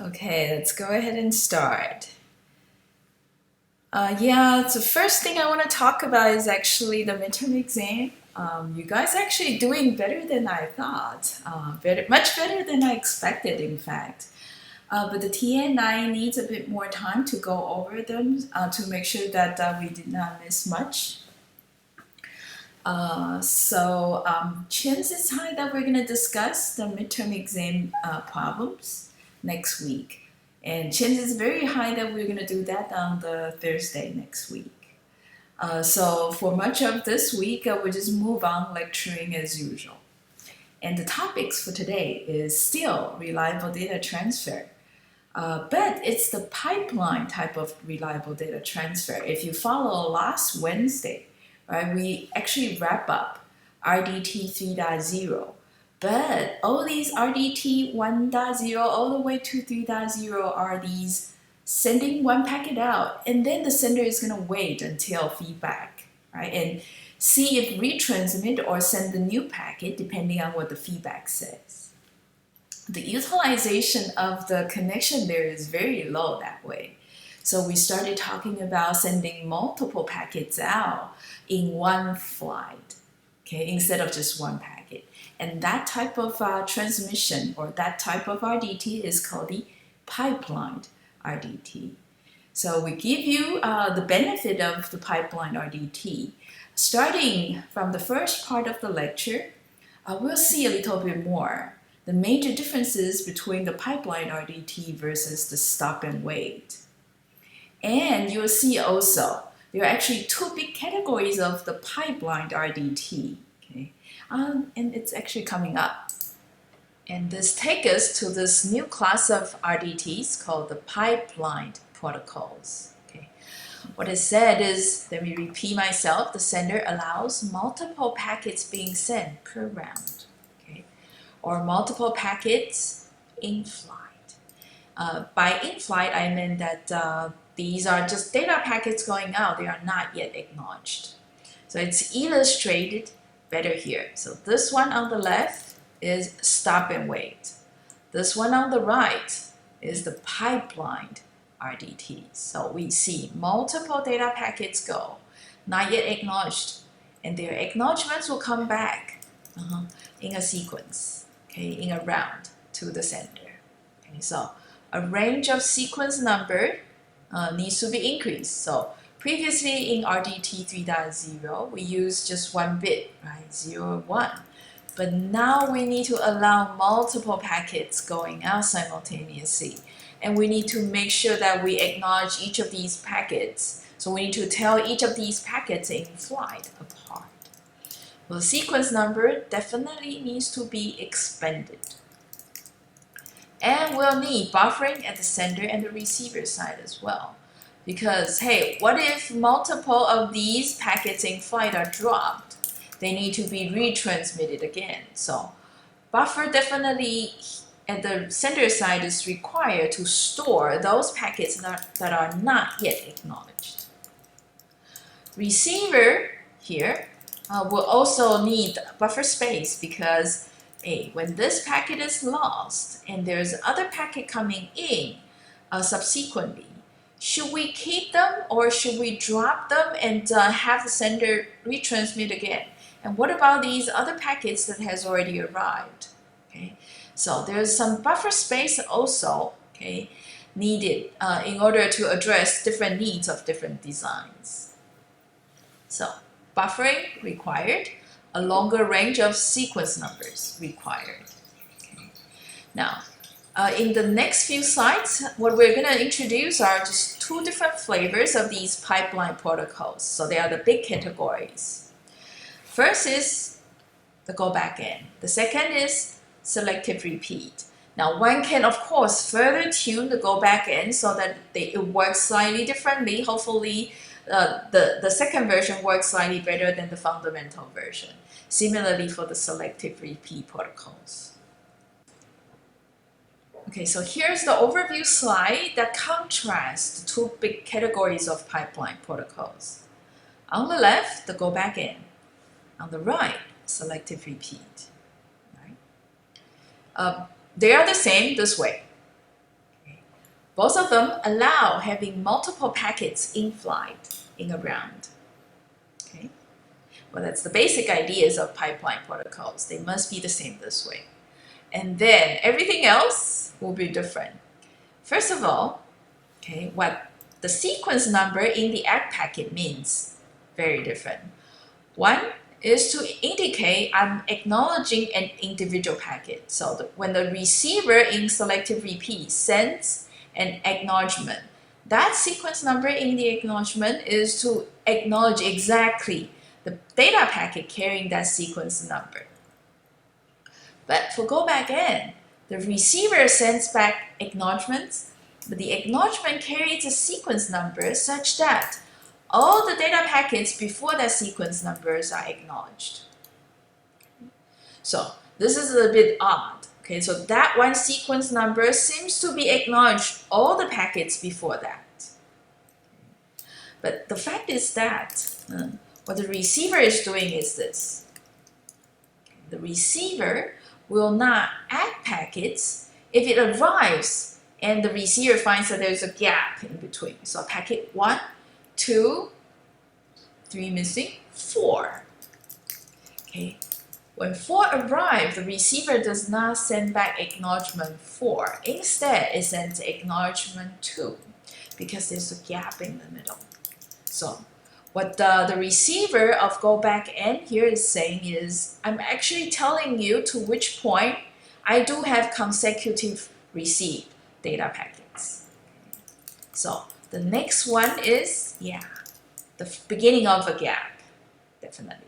Okay, let's go ahead and start. Yeah, the first thing I want to talk about is actually the midterm exam. You guys actually doing better than I thought, much better than I expected, in fact. But the TN9 needs a bit more time to go over them to make sure that we did not miss much. Chances high that we're going to discuss the midterm exam problems next week. And chances very high that we're going to do that on the Thursday next week. So for much of this week, we'll just move on lecturing as usual. And the topics for today is still reliable data transfer. But it's the pipeline type of reliable data transfer. If you follow last Wednesday, right, we actually wrap up RDT 3.0. But all these RDT 1.0 all the way to 3.0 are these sending one packet out, and then the sender is going to wait until feedback, right, and see if retransmit or send the new packet depending on what the feedback says. The utilization of the connection there is very low that way. So we started talking about sending multiple packets out in one flight, okay, instead of just one packet. And that type of transmission or that type of RDT is called the pipelined RDT. So we give you the benefit of the pipeline RDT. Starting from the first part of the lecture, we'll see a little bit more the major differences between the pipeline RDT versus the stop and wait. And you'll see also there are actually two big categories of the pipelined RDT. Okay? And it's actually coming up. And this takes us to this new class of RDTs called the pipelined protocols. Okay? What it said is, let me repeat myself, the sender allows multiple packets being sent per round, okay? Or multiple packets in flight. By in flight, I mean that these are just data packets going out. They are not yet acknowledged. So it's illustrated better here. So this one on the left is stop and wait. This one on the right is the pipelined RDT. So we see multiple data packets go, not yet acknowledged, and their acknowledgements will come back in a sequence, okay, in a round to the sender. Okay, so a range of sequence number needs to be increased. So previously in RDT 3.0, we used just one bit, right, 0, 1. But now we need to allow multiple packets going out simultaneously. And we need to make sure that we acknowledge each of these packets. So we need to tell each of these packets in flight apart. Well, the sequence number definitely needs to be expanded. And we'll need buffering at the sender and the receiver side as well. Because, hey, what if multiple of these packets in flight are dropped? They need to be retransmitted again. So buffer definitely at the sender side is required to store those packets that are not yet acknowledged. Receiver here will also need buffer space because when this packet is lost and there's other packet coming in subsequently, should we keep them or should we drop them and have the sender retransmit again? And what about these other packets that has already arrived? Okay, so there's some buffer space also, okay, needed in order to address different needs of different designs. So buffering required, a longer range of sequence numbers required. Okay. Now, in the next few slides, what we're going to introduce are just two different flavors of these pipeline protocols. So they are the big categories. First is the GoBackN. The second is selective repeat. Now, one can, of course, further tune the GoBackN so that it works slightly differently. Hopefully, the second version works slightly better than the fundamental version. Similarly for the selective repeat protocols. Okay, so here's the overview slide that contrasts the two big categories of pipeline protocols. On the left, the GoBackN. On the right, selective repeat. Right? They are the same this way. Okay. Both of them allow having multiple packets in flight, in a round. Okay? Well, that's the basic ideas of pipeline protocols. They must be the same this way. And then everything else will be different. First of all, okay, what the sequence number in the ACK packet means, very different. One is to indicate I'm acknowledging an individual packet. So when the receiver in selective repeat sends an acknowledgement, that sequence number in the acknowledgement is to acknowledge exactly the data packet carrying that sequence number. But for GoBackN, the receiver sends back acknowledgements, but the acknowledgement carries a sequence number such that all the data packets before that sequence numbers are acknowledged. So this is a bit odd. Okay, so that one sequence number seems to be acknowledged all the packets before that. But the fact is that what the receiver is doing is this. The receiver will not add packets if it arrives and the receiver finds that there's a gap in between. So packet 1, 2, 3 missing, 4. Okay. When 4 arrives, the receiver does not send back acknowledgement 4. Instead, it sends acknowledgement 2 because there's a gap in the middle. So what the receiver of GoBackN here is saying is, I'm actually telling you to which point I do have consecutive received data packets. So the next one is, the beginning of a gap, definitely.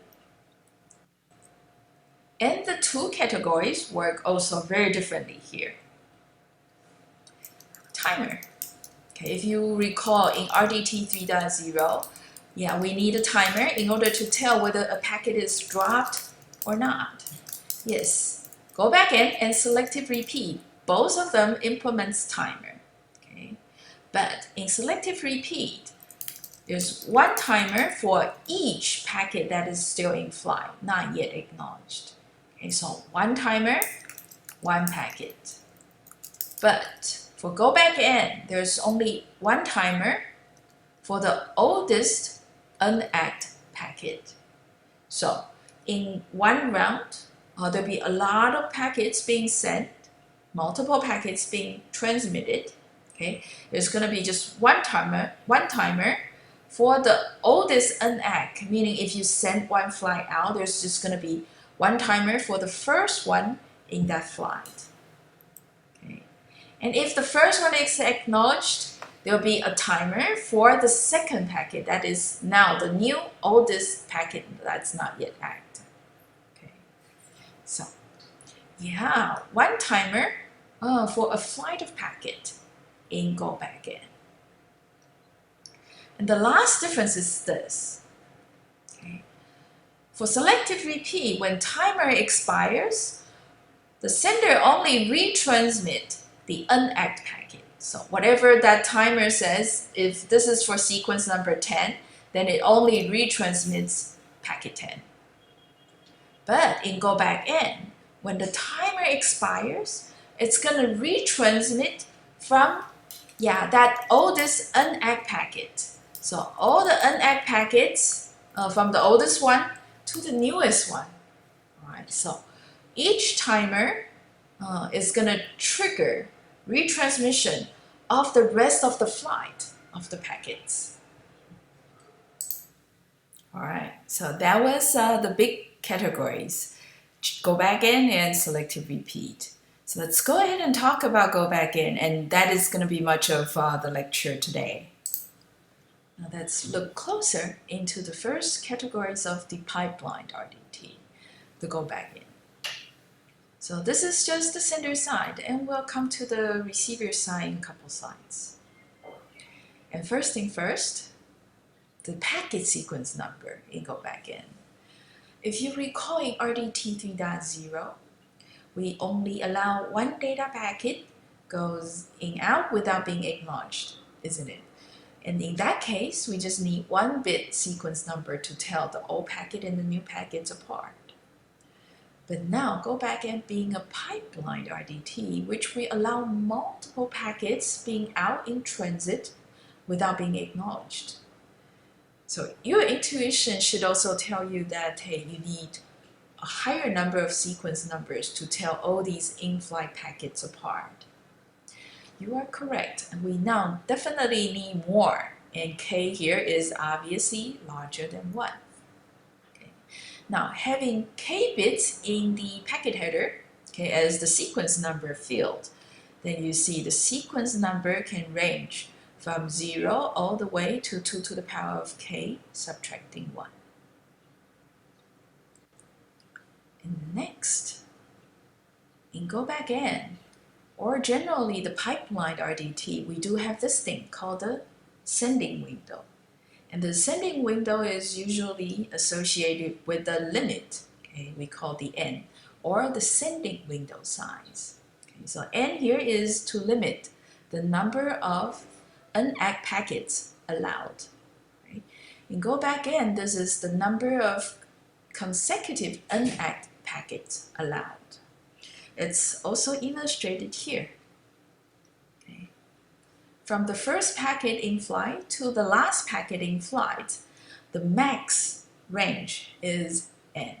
And the two categories work also very differently here. Timer. Okay, if you recall in RDT 3.0, we need a timer in order to tell whether a packet is dropped or not. Yes, GoBackN and selective repeat, both of them implements timer. Okay, but in selective repeat, there's one timer for each packet that is still in flight, not yet acknowledged. Okay, so one timer, one packet. But for GoBackN, there's only one timer for the oldest unacked packet. So in one round, there'll be a lot of packets being sent, multiple packets being transmitted. Okay, there's going to be just one timer for the oldest unacked, meaning if you send one flight out, there's just going to be one timer for the first one in that flight. Okay. And if the first one is acknowledged, there will be a timer for the second packet, that is now the new oldest packet that's not yet active. Okay. So, one timer for a flight of packet in GoBackN. And the last difference is this. Okay. For selective repeat, when timer expires, the sender only retransmits the unacked packet. So whatever that timer says, if this is for sequence number 10, then it only retransmits packet 10. But in GoBackN, when the timer expires, it's going to retransmit from that oldest unacked packet. So all the unacked packets from the oldest one to the newest one. All right, so each timer is going to trigger retransmission of the rest of the flight of the packets. All right, so that was the big categories, GoBackN and selective repeat. So let's go ahead and talk about GoBackN, and that is going to be much of the lecture today. Now let's look closer into the first categories of the pipeline RDT, the GoBackN. So this is just the sender side, and we'll come to the receiver side in a couple slides. And first thing first, the packet sequence number in GoBackN. If you recall in RDT 3.0, we only allow one data packet goes in out without being acknowledged, isn't it? And in that case, we just need one bit sequence number to tell the old packet and the new packets apart. But now GoBackN being a pipelined RDT, which we allow multiple packets being out in transit without being acknowledged. So your intuition should also tell you that, hey, you need a higher number of sequence numbers to tell all these in-flight packets apart. You are correct, and we now definitely need more, and k here is obviously larger than 1. Okay. Now, having k bits in the packet header, okay, as the sequence number field, then you see the sequence number can range from 0 all the way to 2 to the power of k subtracting 1. And next, in GoBackN, or generally the pipelined RDT, we do have this thing called the sending window. And the sending window is usually associated with the limit, okay, we call the n, or the sending window size. Okay, so n here is to limit the number of unacked packets allowed. Right? In GoBackN, this is the number of consecutive unacked packets allowed. It's also illustrated here. Okay. From the first packet in flight to the last packet in flight, the max range is n.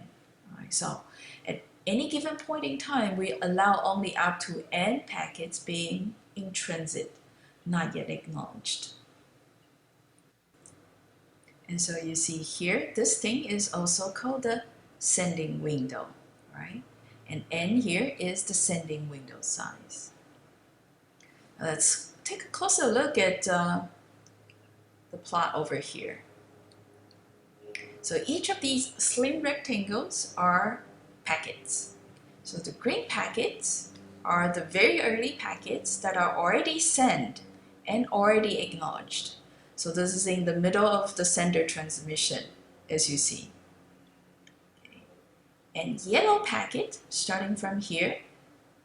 Right, so at any given point in time, we allow only up to n packets being in transit, not yet acknowledged. And so you see here, this thing is also called the sending window, right? And n here is the sending window size. Now let's take a closer look at the plot over here. So each of these slim rectangles are packets. So the green packets are the very early packets that are already sent and already acknowledged. So this is in the middle of the sender transmission, as you see. Okay. And yellow packet, starting from here,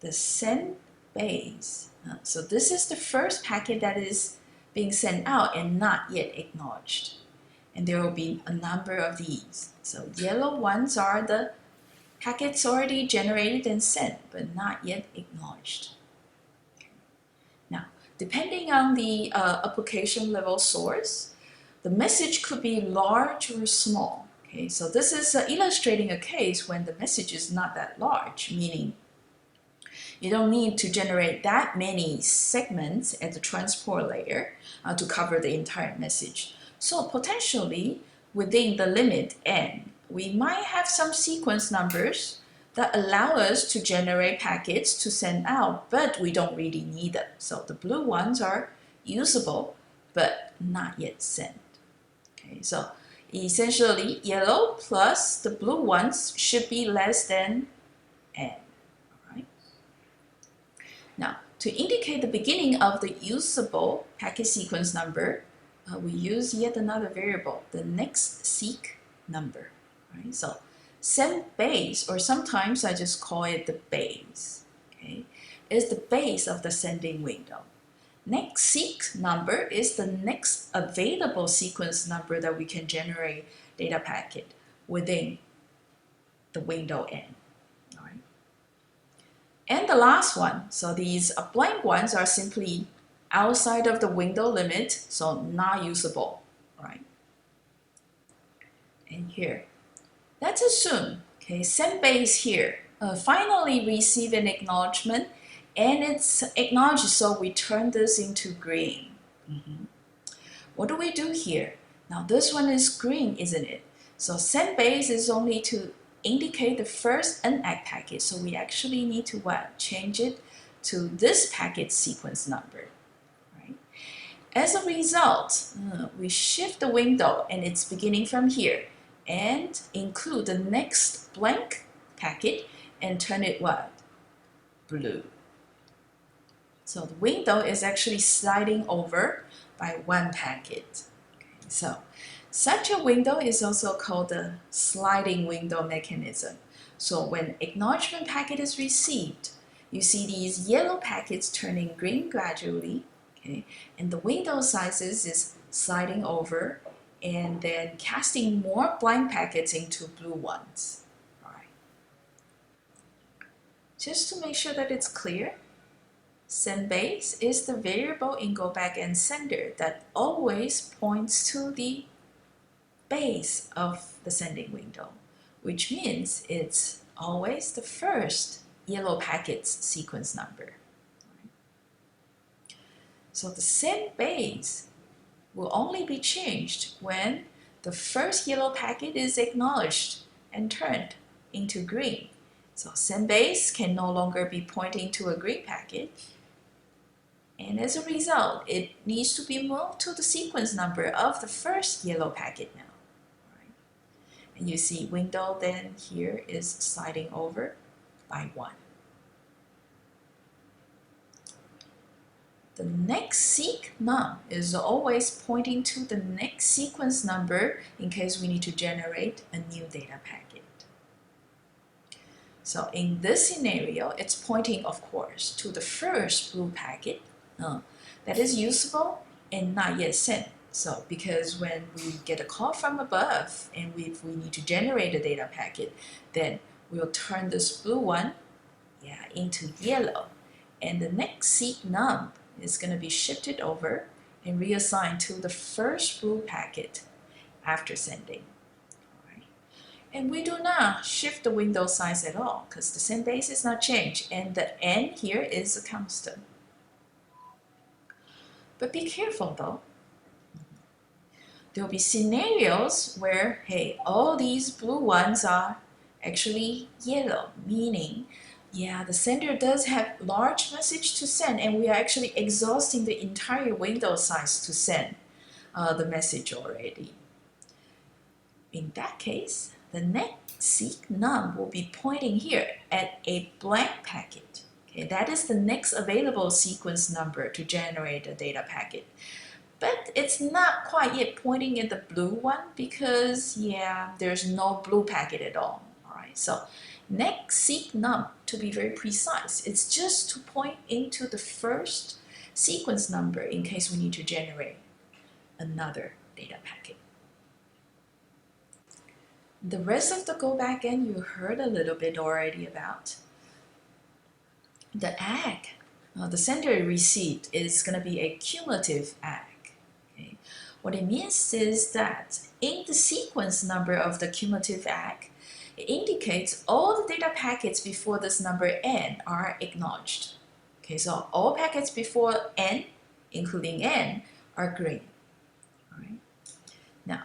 the send base. So this is the first packet that is being sent out and not yet acknowledged. And there will be a number of these. So yellow ones are the packets already generated and sent, but not yet acknowledged. Okay. Now, depending on the application level source, the message could be large or small. Okay, so this is illustrating a case when the message is not that large, meaning you don't need to generate that many segments at the transport layer to cover the entire message. So potentially, within the limit n, we might have some sequence numbers that allow us to generate packets to send out, but we don't really need them. So the blue ones are usable, but not yet sent. Okay, so essentially, yellow plus the blue ones should be less than n. Now, to indicate the beginning of the usable packet sequence number, we use yet another variable, the next seek number. Right? So, send base, or sometimes I just call it the base, okay, is the base of the sending window. Next seek number is the next available sequence number that we can generate data packet within the window n. And the last one, so these blank ones are simply outside of the window limit, so not usable, right? And here, let's assume, okay, send base here, finally receive an acknowledgement, and it's acknowledged, so we turn this into green. What do we do here? Now this one is green, isn't it? So send base is only to indicate the first unacked packet, so we actually need to what? Change it to this packet sequence number. Right? As a result, we shift the window and it's beginning from here and include the next blank packet and turn it what? Blue. So the window is actually sliding over by one packet. Okay, so such a window is also called the sliding window mechanism. So when acknowledgement packet is received, you see these yellow packets turning green gradually, okay, and the window sizes is sliding over and then casting more blank packets into blue ones. All right. Just to make sure that it's clear, send base is the variable in GoBackN sender that always points to the base of the sending window, which means it's always the first yellow packet's sequence number. So the send base will only be changed when the first yellow packet is acknowledged and turned into green. So send base can no longer be pointing to a green packet, and as a result, it needs to be moved to the sequence number of the first yellow packet now. Right? And you see window then here is sliding over by 1. The next seek num is always pointing to the next sequence number in case we need to generate a new data packet. So in this scenario, it's pointing, of course, to the first blue packet that is usable and not yet sent. So because when we get a call from above and if we need to generate a data packet, then we'll turn this blue one into yellow. And the next seek num is going to be shifted over and reassigned to the first blue packet after sending. Right. And we do not shift the window size at all because the send base is not changed and the n here is a constant. But be careful though. There will be scenarios where, hey, all these blue ones are actually yellow, meaning the sender does have large message to send and we are actually exhausting the entire window size to send the message already. In that case, the next seek num will be pointing here at a blank packet. Okay, that is the next available sequence number to generate a data packet. But it's not quite yet pointing at the blue one because there's no blue packet at all. Alright, so next seek num, to be very precise, it's just to point into the first sequence number in case we need to generate another data packet. The rest of the GoBackN you heard a little bit already about. The ACK, the sender received, is going to be a cumulative ACK. Okay? What it means is that in the sequence number of the cumulative ACK, it indicates all the data packets before this number n are acknowledged. Okay, so all packets before n, including n, are green. All right. Now,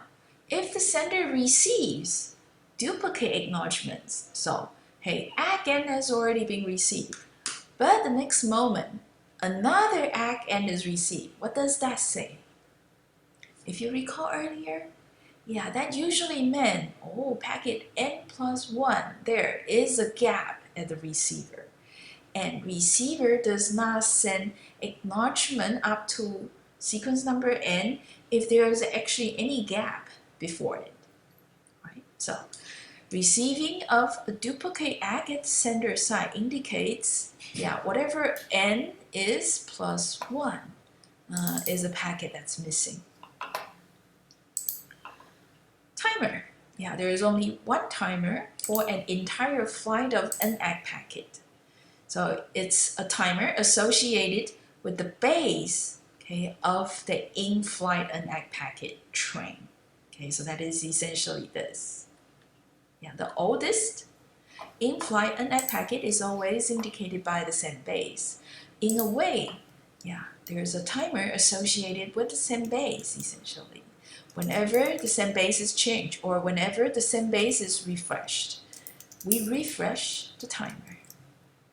if the sender receives duplicate acknowledgements, so hey, ACK n has already been received, but the next moment, another ACK n is received. What does that say? If you recall earlier, that usually meant, packet n plus 1, there is a gap at the receiver. And receiver does not send acknowledgement up to sequence number n if there is actually any gap before it. Right? So, receiving of a duplicate ACK at the sender side indicates, whatever n is plus 1 is a packet that's missing. Timer. There is only one timer for an entire flight of an ACK packet. So it's a timer associated with the base of the in-flight ACK packet train. So that is essentially this. The oldest in-flight ACK packet is always indicated by the send base. In a way, there's a timer associated with the send base essentially. Whenever the send base is changed or whenever the send base is refreshed, we refresh the timer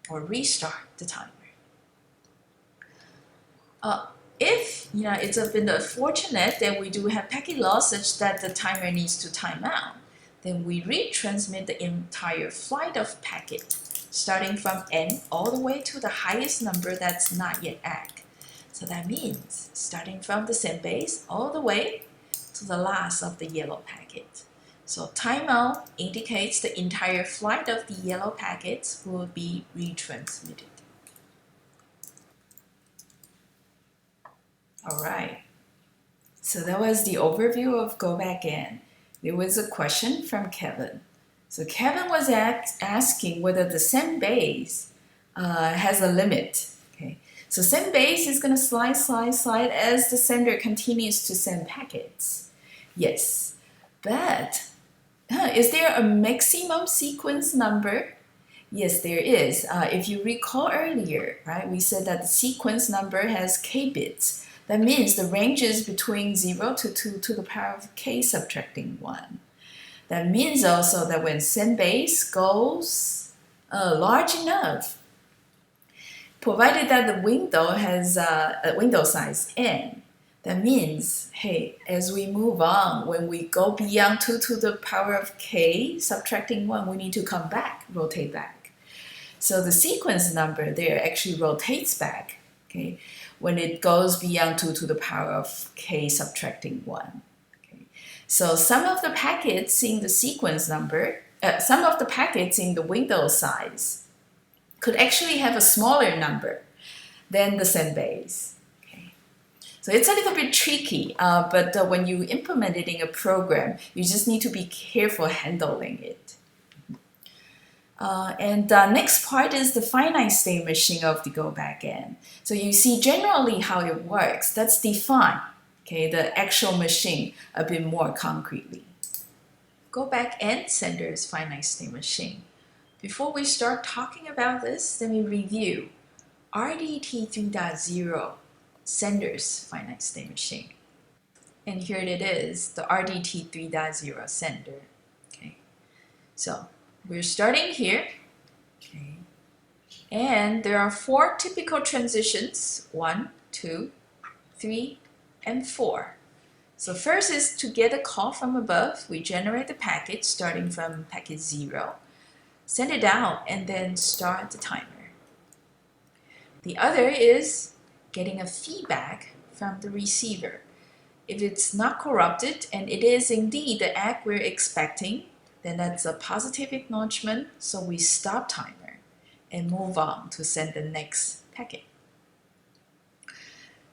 or restart the timer. If it's been unfortunate that we do have packet loss such that the timer needs to time out, then we retransmit the entire flight of packet starting from n all the way to the highest number that's not yet ACK. So that means starting from the send base all the way to the last of the yellow packet. So timeout indicates the entire flight of the yellow packets will be retransmitted. Alright, so that was the overview of GoBackN. There was a question from Kevin. So Kevin was asking whether the send base has a limit. Okay, so send base is going to slide, slide, slide as the sender continues to send packets. Yes, but is there a maximum sequence number? Yes, there is. If you recall earlier, right, we said that the sequence number has k bits. That means the range is between 0 to 2 to the power of k subtracting 1. That means also that when send base goes large enough, provided that the window has a window size n, that means, hey, as we move on, when we go beyond 2 to the power of k subtracting 1, we need to come back, rotate back. So the sequence number there actually rotates back, okay, when it goes beyond 2 to the power of k subtracting 1. Okay. So some of the packets in the sequence number, some of the packets in the window size could actually have a smaller number than the send base. Okay. So it's a little bit tricky, but when you implement it in a program, you just need to be careful handling it. And the next part is the finite state machine of the GoBackN. So you see generally how it works. Let's define, okay, the actual machine a bit more concretely. GoBackN sender's finite state machine. Before we start talking about this, let me review RDT 3.0 sender's finite state machine. And here it is, the RDT 3.0 sender. Okay, so we're starting here, okay, and there are 4 typical transitions, 1, 2, 3, and 4. So first is to get a call from above. We generate the packet starting from packet 0, send it out, and then start the timer. The other is getting a feedback from the receiver. If it's not corrupted and it is indeed the ACK we're expecting, then that's a positive acknowledgement, so we stop timer and move on to send the next packet.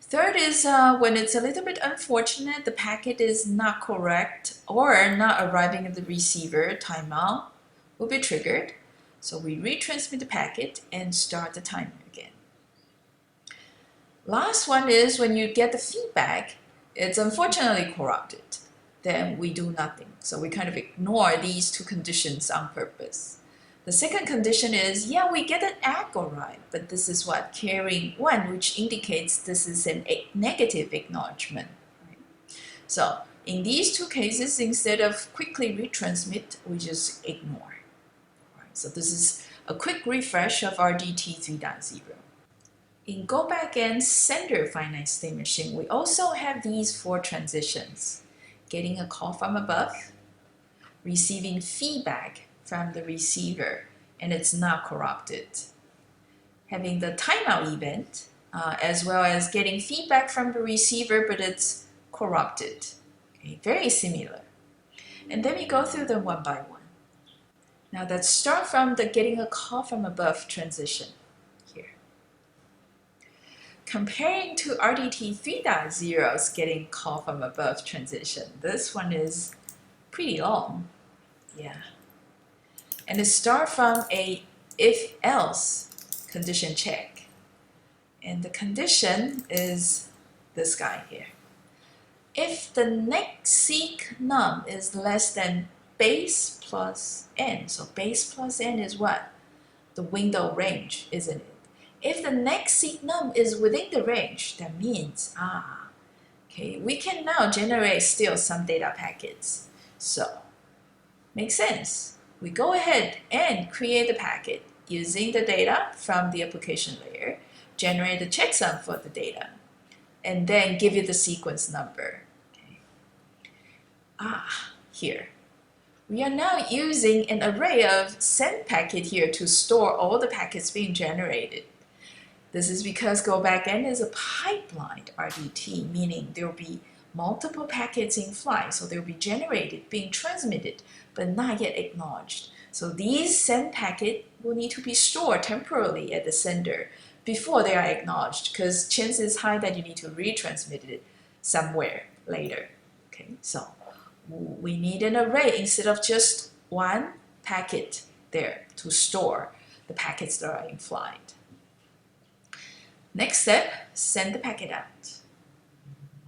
Third is when it's a little bit unfortunate, the packet is not correct or not arriving at the receiver, timeout will be triggered. So we retransmit the packet and start the timer again. Last one is when you get the feedback, it's unfortunately corrupted, then we do nothing. So we kind of ignore these 2 conditions on purpose. The second condition is, yeah, we get an ACK all right, but this is what, carrying 1, which indicates this is a negative acknowledgement. Right? So in these 2 cases, instead of quickly retransmit, we just ignore. Right? So this is a quick refresh of RDT 3.0. In GoBackN sender finite state machine, we also have these 4 transitions. Getting a call from above, receiving feedback from the receiver, and it's not corrupted. Having the timeout event, as well as getting feedback from the receiver, but it's corrupted. Okay, very similar. And then we go through them one by one. Now let's start from the getting a call from above transition here. Comparing to RDT 3.0's getting call from above transition, this one is pretty long. Yeah. And it starts from a if-else condition check. And the condition is this guy here. If the next seek num is less than base plus n, so base plus n is what? The window range, isn't it? If the next seek num is within the range, that means, okay, we can now generate still some data packets. So, makes sense. We go ahead and create the packet using the data from the application layer, generate the checksum for the data, and then give you the sequence number. Okay. Here. We are now using an array of send packet here to store all the packets being generated. This is because GoBackN is a pipelined RDT, meaning there will be multiple packets in flight, so they will be generated, being transmitted, but not yet acknowledged. So these send packets will need to be stored temporarily at the sender before they are acknowledged, because chances high that you need to retransmit it somewhere later. Okay, so we need an array instead of just one packet there to store the packets that are in flight. Next step, send the packet out.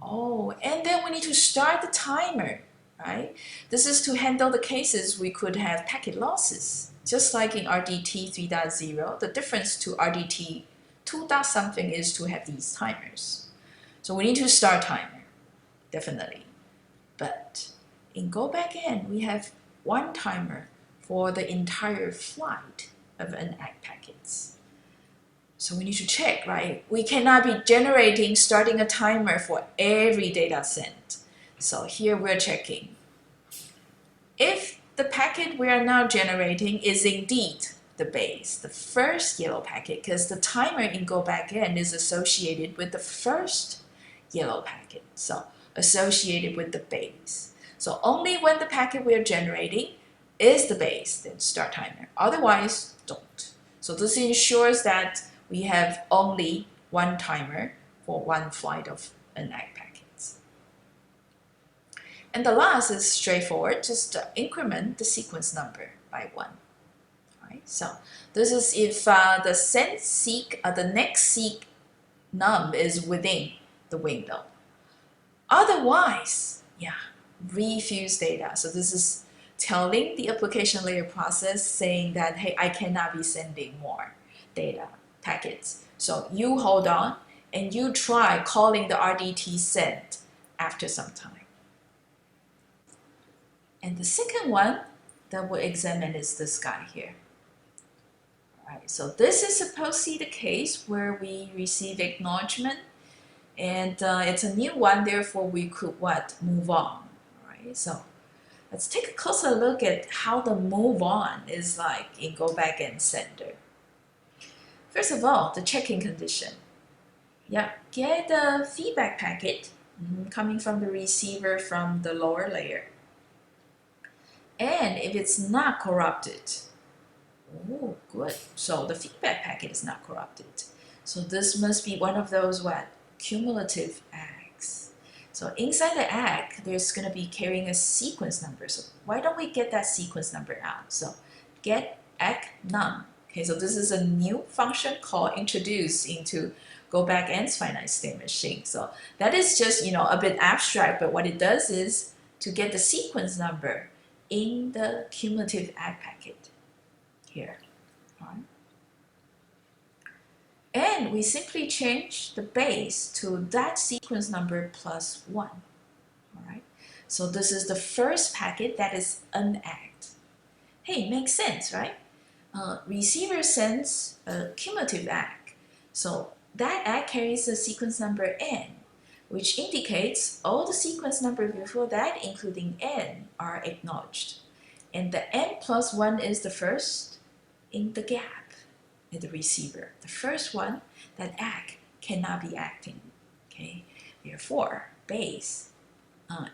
Oh, and then we need to start the timer, right? This is to handle the cases we could have packet losses. Just like in RDT 3.0, the difference to RDT 2. something is to have these timers. So we need to start timer, definitely. But in GoBackN, we have one timer for the entire flight of an ACK packets. So we need to check, right? We cannot be starting a timer for every data sent. So here we're checking. If the packet we are now generating is indeed the base, the first yellow packet, because the timer in GoBackN is associated with the first yellow packet, so associated with the base. So only when the packet we're generating is the base, then start timer. Otherwise, don't. So this ensures that we have only one timer for one flight of an ACK packets. And the last is straightforward, just increment the sequence number by 1. Right? So this is if the next seek num is within the window. Otherwise, refuse data. So this is telling the application layer process saying that, hey, I cannot be sending more data packets. So you hold on and you try calling the RDT send after some time. And the second one that we'll examine is this guy here. All right, so this is supposed to be the case where we receive acknowledgement, and it's a new one, therefore we could move on. All right, so let's take a closer look at how the move on is like in GoBackN sender. First of all, the checking condition. Get the feedback packet coming from the receiver from the lower layer. And if it's not corrupted, oh, good. So the feedback packet is not corrupted. So this must be one of those cumulative ACKs. So inside the ACK, there's going to be carrying a sequence number. So why don't we get that sequence number out? So get ACK_num. Okay, so this is a new function call introduced into GoBackN's finite state machine. So that is just a bit abstract, but what it does is to get the sequence number in the cumulative ACK packet here. Right? And we simply change the base to that sequence number plus 1. All right? So this is the first packet that is unacked. Hey, makes sense, right? Receiver sends a cumulative ACK. So that ACK carries the sequence number n, which indicates all the sequence number before that, including n, are acknowledged. And the n plus 1 is the first in the gap at the receiver. The first one, that ACK cannot be acting. Okay? Therefore, base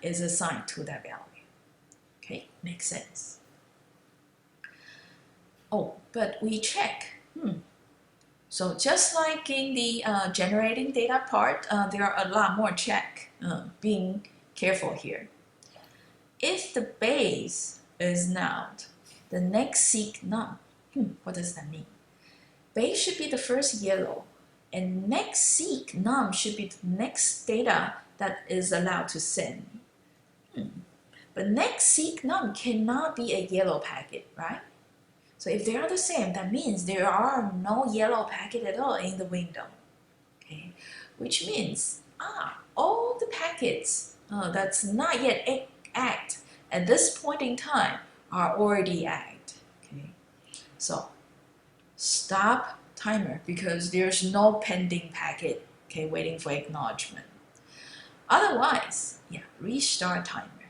is assigned to that value. Okay? Makes sense. Oh, but we check. So just like in the generating data part, there are a lot more check. Being careful here. If the base is not the next seek num, what does that mean? Base should be the first yellow, and next seek num should be the next data that is allowed to send. But next seek num cannot be a yellow packet, right? So if they are the same, that means there are no yellow packet at all in the window. Okay, which means all the packets that's not yet ACKed at this point in time are already ACKed. Okay, so stop timer because there's no pending packet waiting for acknowledgement. Otherwise, restart timer.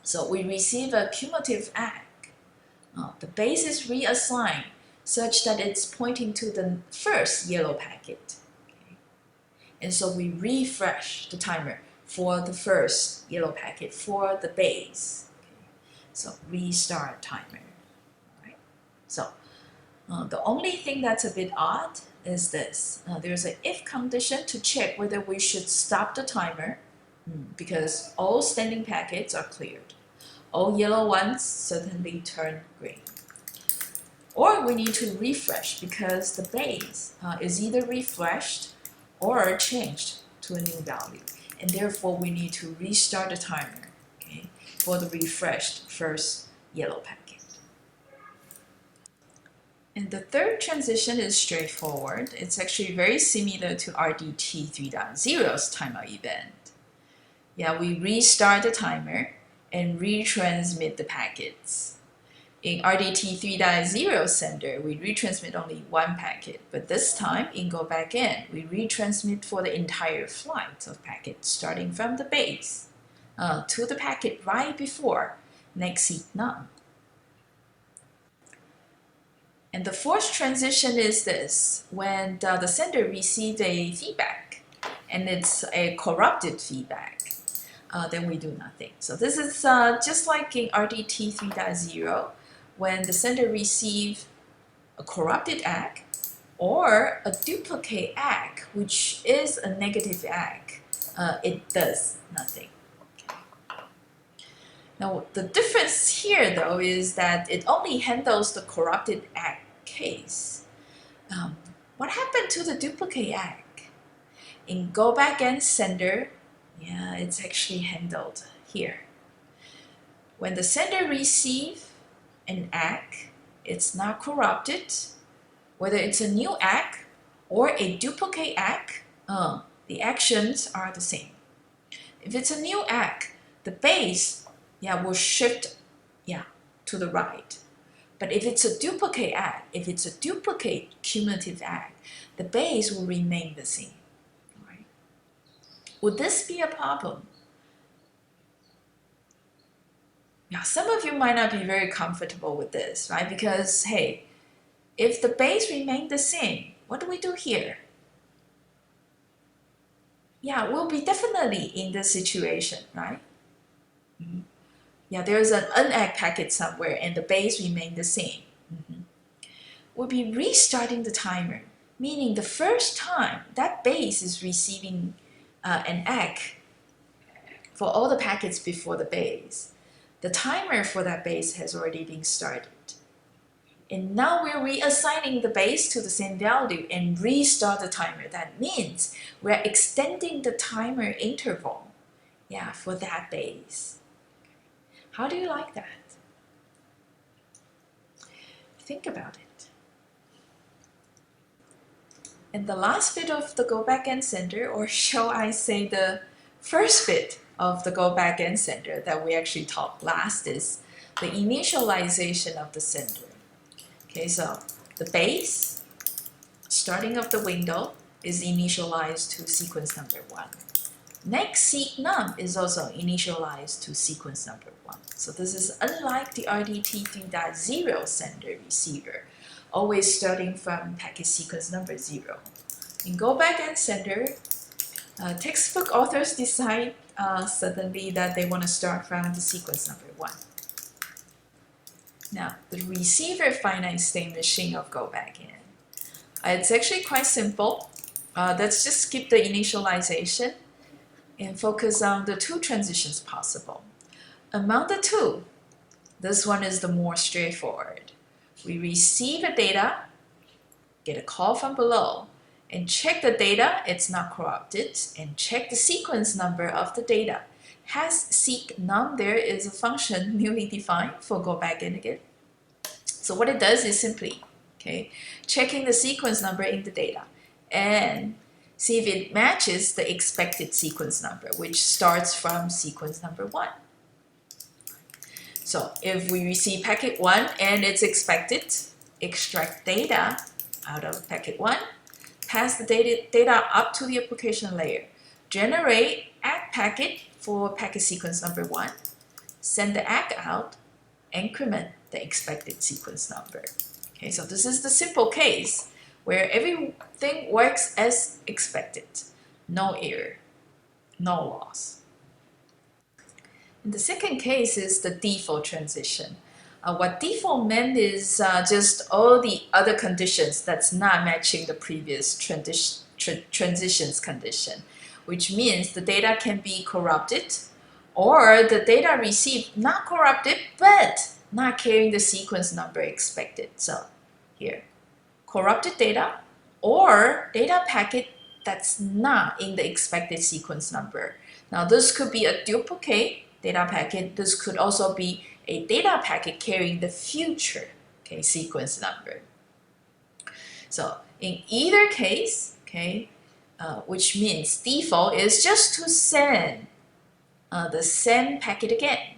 So we receive a cumulative ACK. The base is reassigned such that it's pointing to the first yellow packet. Okay? And so we refresh the timer for the first yellow packet for the base. Okay? So restart timer. Right? So the only thing that's a bit odd is this. There's an if condition to check whether we should stop the timer because all standing packets are cleared. All yellow ones certainly turn green. Or we need to refresh because the base is either refreshed or changed to a new value. And therefore, we need to restart the timer, okay, for the refreshed first yellow packet. And the third transition is straightforward. It's actually very similar to RDT 3.0's timeout event. Yeah, we restart the timer and retransmit the packets. In RDT 3.0 sender, we retransmit only one packet, but this time in GoBackN, we retransmit for the entire flight of packets, starting from the base to the packet right before next seek none. And the fourth transition is this: when the sender receives a feedback and it's a corrupted feedback, then we do nothing. So this is just like in RDT 3.0, when the sender receives a corrupted ACK or a duplicate ACK, which is a negative ACK, it does nothing. Now, the difference here, though, is that it only handles the corrupted ACK case. What happened to the duplicate ACK? In GoBackN sender, yeah, it's actually handled here. When the sender receives an ACK, it's not corrupted. Whether it's a new ACK or a duplicate ACK, the actions are the same. If it's a new ACK, the base will shift to the right. But if it's a duplicate ACK, if it's a duplicate cumulative ACK, the base will remain the same. Right? Would this be a problem? Now, some of you might not be very comfortable with this, right? Because, hey, if the base remains the same, what do we do here? Yeah, we'll be definitely in this situation, right? Yeah, there's an unact packet somewhere and the base remains the same. We'll be restarting the timer, meaning the first time that base is receiving an ACK for all the packets before the base, the timer for that base has already been started. And now we're reassigning the base to the same value and restart the timer. That means we're extending the timer interval, for that base. How do you like that? Think about it. And the last bit of the GoBackN sender, or shall I say the first bit of the GoBackN sender that we actually talked last, is the initialization of the sender. Okay, so the base, starting of the window, is initialized to sequence number 1. Next seek num is also initialized to sequence number 1. So this is unlike the RDT 3.0 sender receiver, always starting from packet sequence number 0. In GoBackN sender, textbook authors decide suddenly that they want to start from the sequence number 1. Now, the receiver finite state machine of GoBackN. It's actually quite simple. Let's just skip the initialization and focus on the 2 transitions possible. Among the 2, this one is the more straightforward. We receive a data, get a call from below, and check the data, it's not corrupted, and check the sequence number of the data. Has seek num there is a function newly defined for GoBackN again. So what it does is simply, checking the sequence number in the data and see if it matches the expected sequence number, which starts from sequence number 1. So if we receive packet 1 and it's expected, extract data out of packet 1, pass the data up to the application layer, generate ACK packet for packet sequence number 1, send the ACK out, increment the expected sequence number. Okay, so this is the simple case where everything works as expected. No error, no loss. And the second case is the default transition. What default meant is just all the other conditions that's not matching the previous transitions condition, which means the data can be corrupted or the data received not corrupted but not carrying the sequence number expected. So here, corrupted data or data packet that's not in the expected sequence number. Now this could be a duplicate data packet. This could also be a data packet carrying the future sequence number. So in either case, which means default is just to send the same packet again.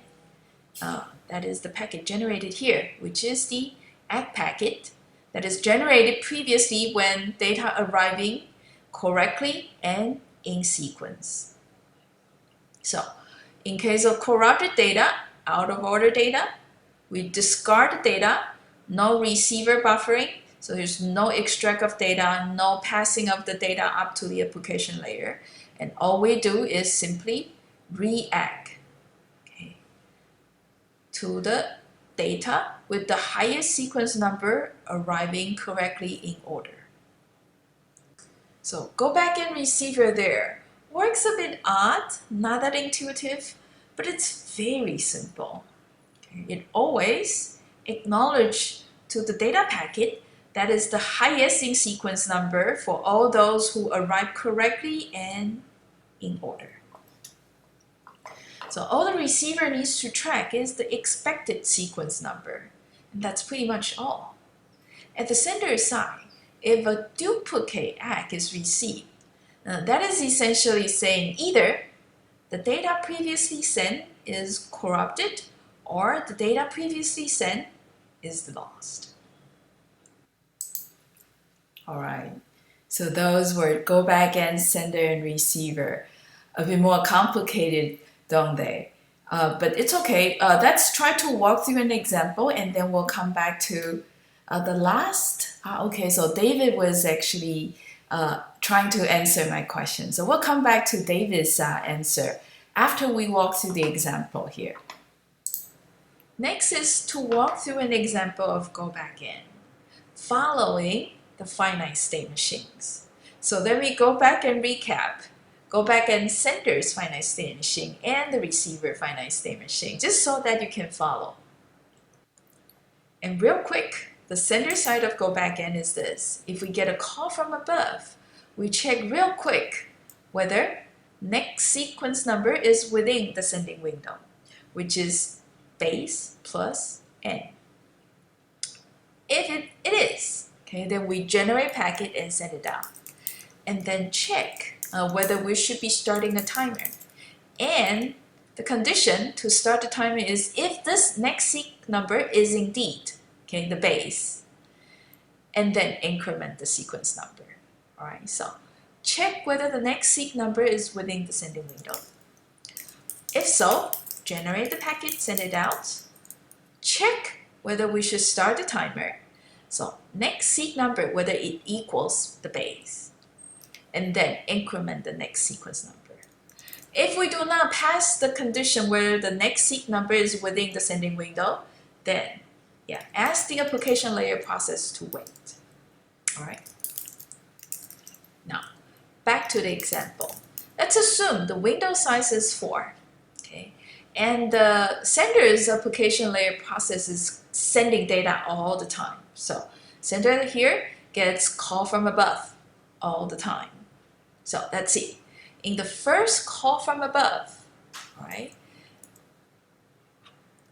That is the packet generated here, which is the ACK packet that is generated previously when data arriving correctly and in sequence. So in case of corrupted data, out of order data, we discard the data, no receiver buffering, so there's no extract of data, no passing of the data up to the application layer. And all we do is simply react to the data with the highest sequence number arriving correctly in order. So GoBackN Receiver there works a bit odd, not that intuitive, but it's very simple. It always acknowledges to the data packet that is the highest in sequence number for all those who arrive correctly and in order. So all the receiver needs to track is the expected sequence number, and that's pretty much all. At the sender side, if a duplicate ACK is received, that is essentially saying either the data previously sent is corrupted or the data previously sent is lost. All right, so those were GoBackN sender and receiver. A bit more complicated, don't they? But it's okay. Let's try to walk through an example and then we'll come back to the last. Okay, so David was actually trying to answer my question. So we'll come back to David's answer after we walk through the example here. Next is to walk through an example of GoBackN following the finite state machines. So then we go back and recap. GoBackN sender's finite state machine and the receiver finite state machine, just so that you can follow. And real quick, the sender side of GoBackN is this. If we get a call from above, we check real quick whether next sequence number is within the sending window, which is base plus n. If it is, then we generate packet and send it out. And then check whether we should be starting a timer. And the condition to start the timer is if this next seq number is indeed the base, and then increment the sequence number. All right, so check whether the next seq number is within the sending window. If so, generate the packet, send it out. Check whether we should start the timer. So next seq number, whether it equals the base, and then increment the next sequence number. If we do not pass the condition where the next seq number is within the sending window, then ask the application layer process to wait. All right. Now, back to the example. Let's assume the window size is 4, and the sender's application layer process is sending data all the time. So sender here gets call from above all the time. So let's see. In the first call from above, all right,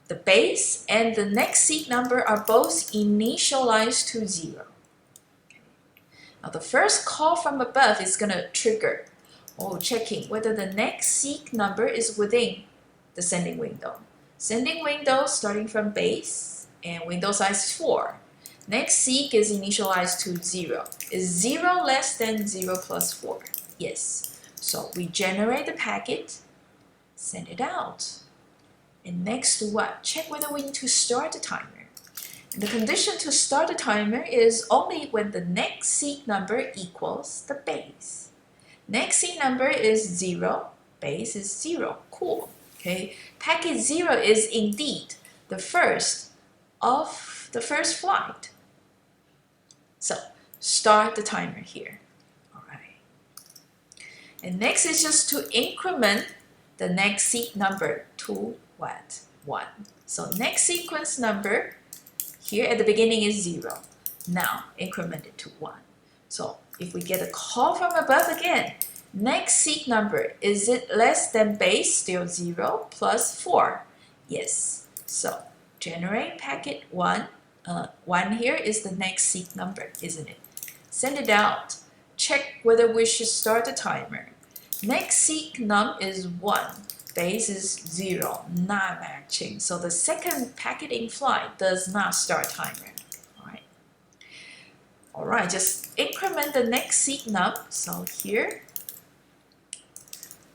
the base and the next seq number are both initialized to 0. Now the first call from above is going to trigger checking whether the next seq number is within the sending window. Sending window starting from base and window size 4. Next seq is initialized to 0. Is 0 less than 0 plus 4? Yes. So we generate the packet, send it out. And next to what? Check whether we need to start the timer. And the condition to start the timer is only when the next seq number equals the base. Next seq number is 0, base is 0. Cool. Packet 0 is indeed the first of the first flight. So start the timer here. All right. And next is just to increment the next seq number to what? 1. So next sequence number here at the beginning is 0. Now increment it to 1. So if we get a call from above again, next seek number, is it less than base, still 0, plus 4? Yes. So generate packet 1. 1 here is the next seek number, isn't it? Send it out. Check whether we should start the timer. Next seek num is 1. Base is 0, not matching. So the second packet in flight does not start timer. All right, just increment the next seek num. So here,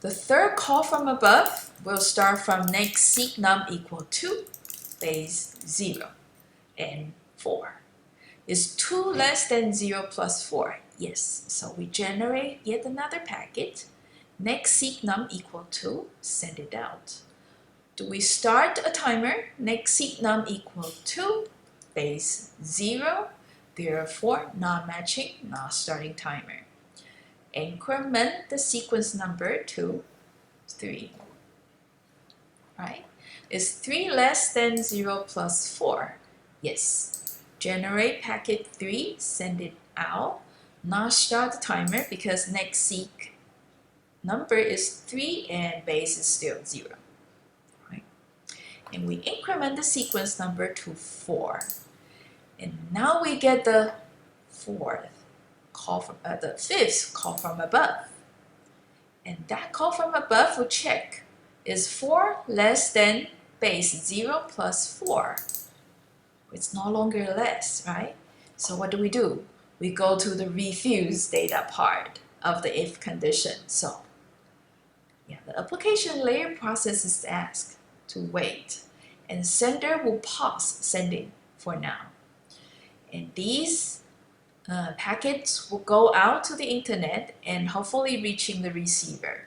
the third call from above will start from next seek num equal to base 0 and 4. Is 2 less than 0 plus 4? Yes. So we generate yet another packet. Next seek num equal to, send it out. Do we start a timer? Next seek num equal to base 0. Therefore, not matching, not starting timer. Increment the sequence number to 3. Right? Is 3 less than 0 plus 4? Yes. Generate packet 3, send it out. Not start the timer because next seek number is 3 and base is still 0. Right? And we increment the sequence number to 4. And now we get the fifth call from above. And that call from above will check, is 4 less than base 0 plus 4? It's no longer less, right? So what do? We go to the refuse data part of the if condition. So yeah, the application layer processes the ask to wait, and sender will pause sending for now. And these packets will go out to the internet and hopefully reaching the receiver.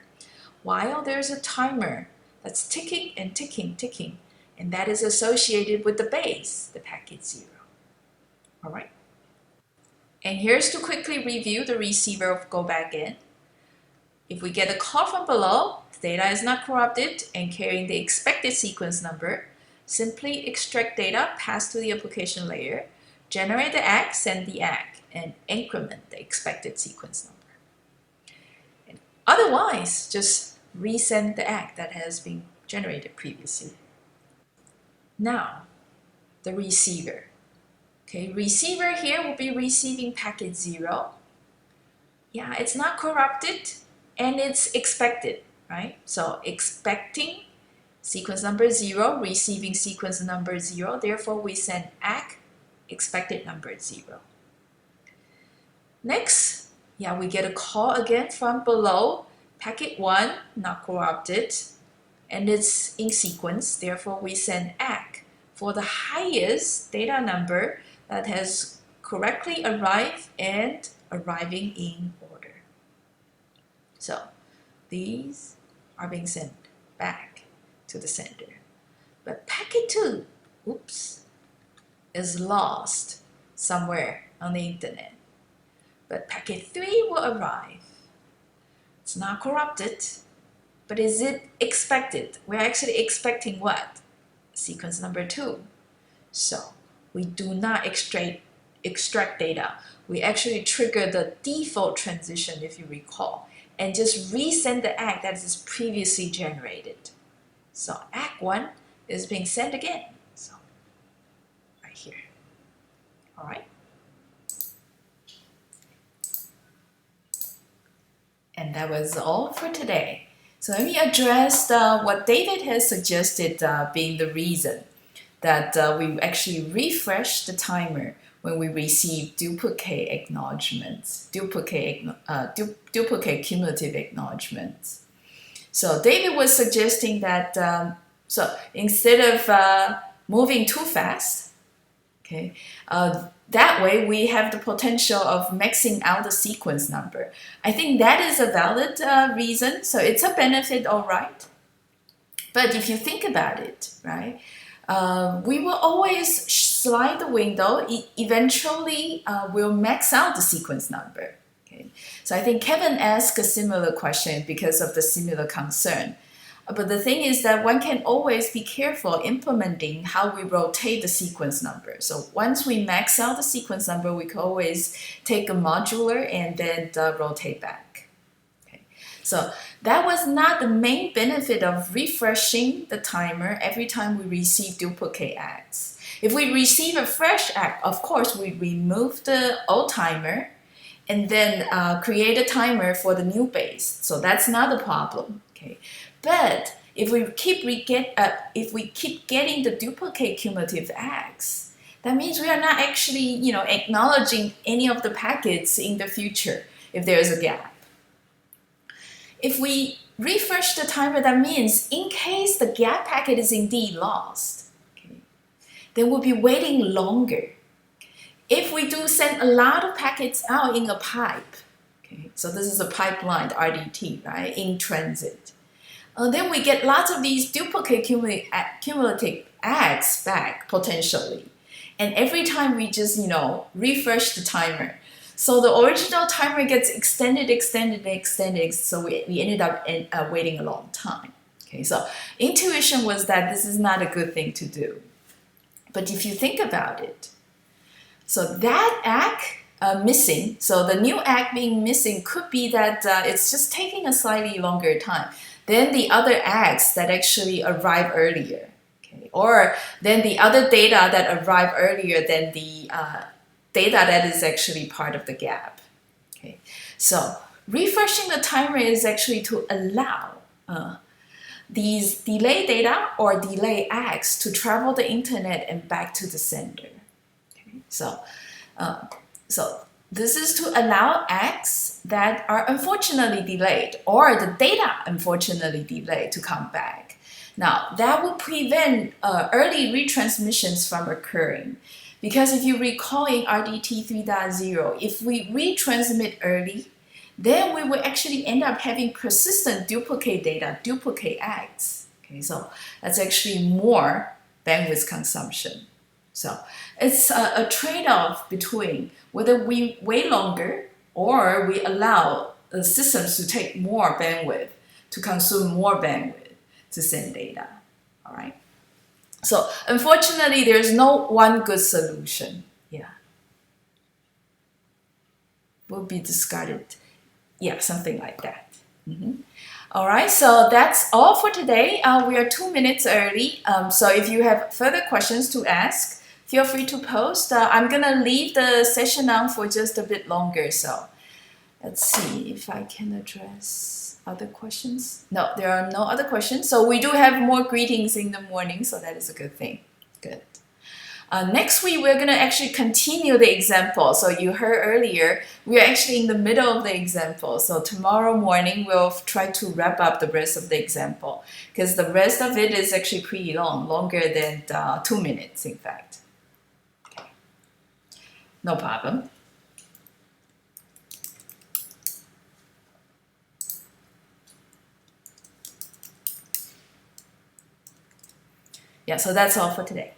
While there's a timer that's ticking and ticking, ticking, and that is associated with the base, the packet 0. All right? And here's to quickly review the receiver of GoBackN. If we get a call from below, the data is not corrupted and carrying the expected sequence number, simply extract data, pass to the application layer, generate the ACK, send the ACK, and increment the expected sequence number. And otherwise, just resend the ACK that has been generated previously. Now, the receiver. Okay, receiver here will be receiving packet 0. Yeah, it's not corrupted and it's expected, right? So expecting sequence number 0, receiving sequence number 0. Therefore, we send ACK, expected number 0. Next, yeah, we get a call again from below. Packet 1, not corrupted, and it's in sequence. Therefore, we send ACK for the highest data number that has correctly arrived and arriving in order. So these are being sent back to the sender. But packet 2, oops, is lost somewhere on the internet. But packet 3 will arrive. It's not corrupted, but is it expected? We're actually expecting what? Sequence number 2. So we do not extract data. We actually trigger the default transition, if you recall, and just resend the ACK that is previously generated. So ACK 1 is being sent again. So right here. All right. And that was all for today. So let me address what David has suggested being the reason that we actually refresh the timer when we receive duplicate acknowledgements, duplicate cumulative acknowledgements. So David was suggesting that so instead of moving too fast, okay, that way we have the potential of maxing out the sequence number. I think that is a valid reason, so it's a benefit, all right. But if you think about it, right, we will always slide the window. Eventually, we'll max out the sequence number. Okay, so I think Kevin asked a similar question because of the similar concern. But the thing is that one can always be careful implementing how we rotate the sequence number. So once we max out the sequence number, we can always take a modular and then rotate back. Okay. So that was not the main benefit of refreshing the timer every time we receive duplicate acts. If we receive a fresh act, of course, we remove the old timer and then create a timer for the new base. So that's not a problem. Okay. But if we keep getting the duplicate cumulative acts, that means we are not actually, acknowledging any of the packets in the future if there's a gap. If we refresh the timer, that means in case the gap packet is indeed lost, okay, then we'll be waiting longer. If we do send a lot of packets out in a pipe, okay, so this is a pipeline, RDT, right, in transit. Then we get lots of these duplicate cumulative acts back, potentially. And every time we just, refresh the timer. So the original timer gets extended, so we ended up waiting a long time. Okay, so intuition was that this is not a good thing to do. But if you think about it, so that act missing, so the new act being missing could be that it's just taking a slightly longer time than the other acts that actually arrive earlier, okay? Or then the other data that arrive earlier than the data that is actually part of the gap. Okay, so refreshing the timer is actually to allow these delay data or delay acts to travel the internet and back to the sender. Okay, so this is to allow acts that are unfortunately delayed or the data unfortunately delayed to come back. Now, that will prevent early retransmissions from occurring. Because if you recall in RDT 3.0, if we retransmit early, then we will actually end up having persistent duplicate data, duplicate acts. Okay, so that's actually more bandwidth consumption. So it's a trade-off between whether we wait longer or we allow the systems to take more bandwidth, to consume more bandwidth to send data. All right. So unfortunately, there's no one good solution. Yeah. Will be discarded. Yeah, something like that. All right, so that's all for today. We are 2 minutes early. So if you have further questions to ask, feel free to post. I'm gonna leave the session on for just a bit longer. So let's see if I can address other questions. No, there are no other questions. So we do have more greetings in the morning, so that is a good thing. Good. Next week, we're going to actually continue the example. So you heard earlier, we are actually in the middle of the example. So tomorrow morning, we'll try to wrap up the rest of the example because the rest of it is actually pretty long, longer than 2 minutes, in fact. Okay. No problem. Yeah, so that's all for today.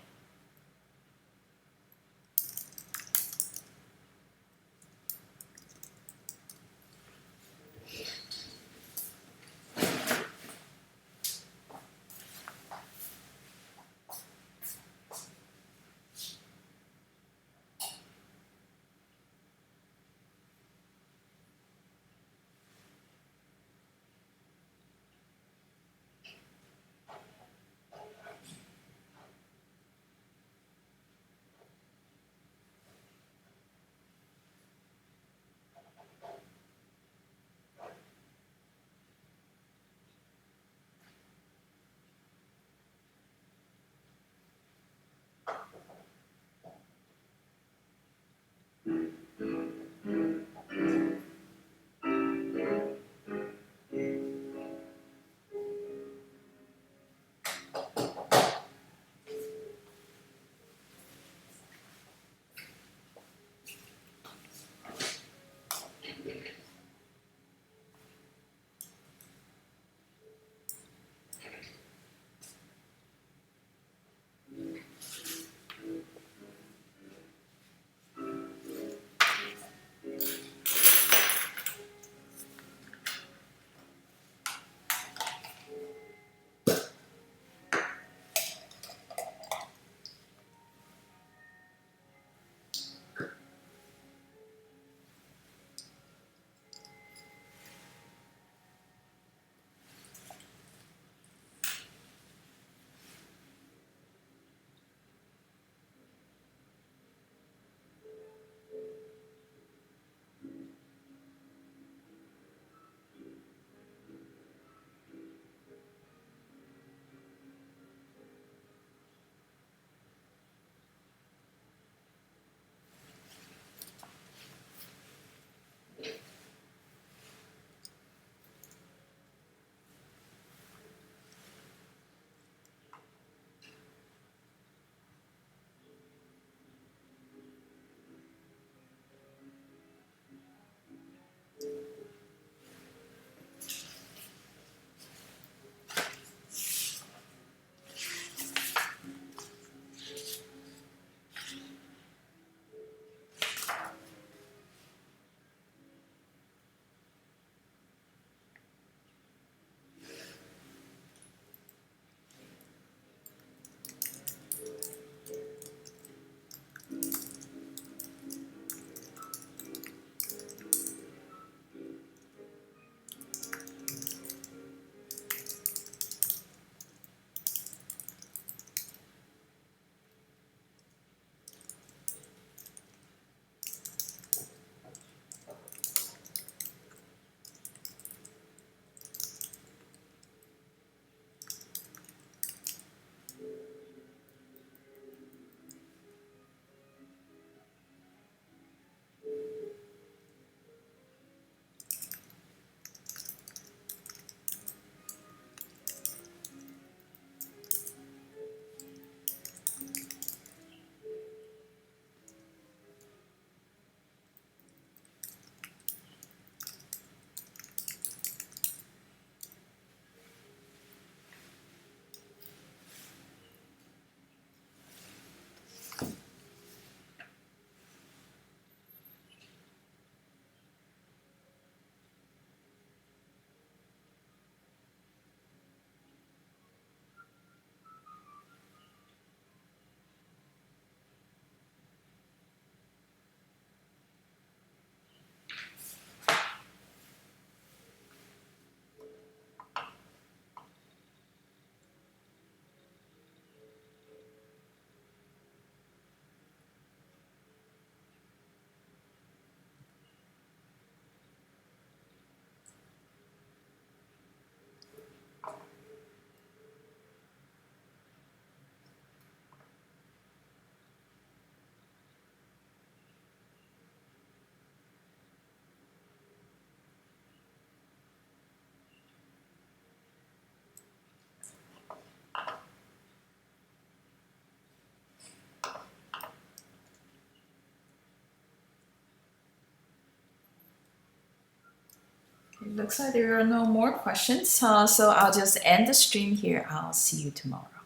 looks like there are no more questions. So I'll just end the stream here. I'll see you tomorrow.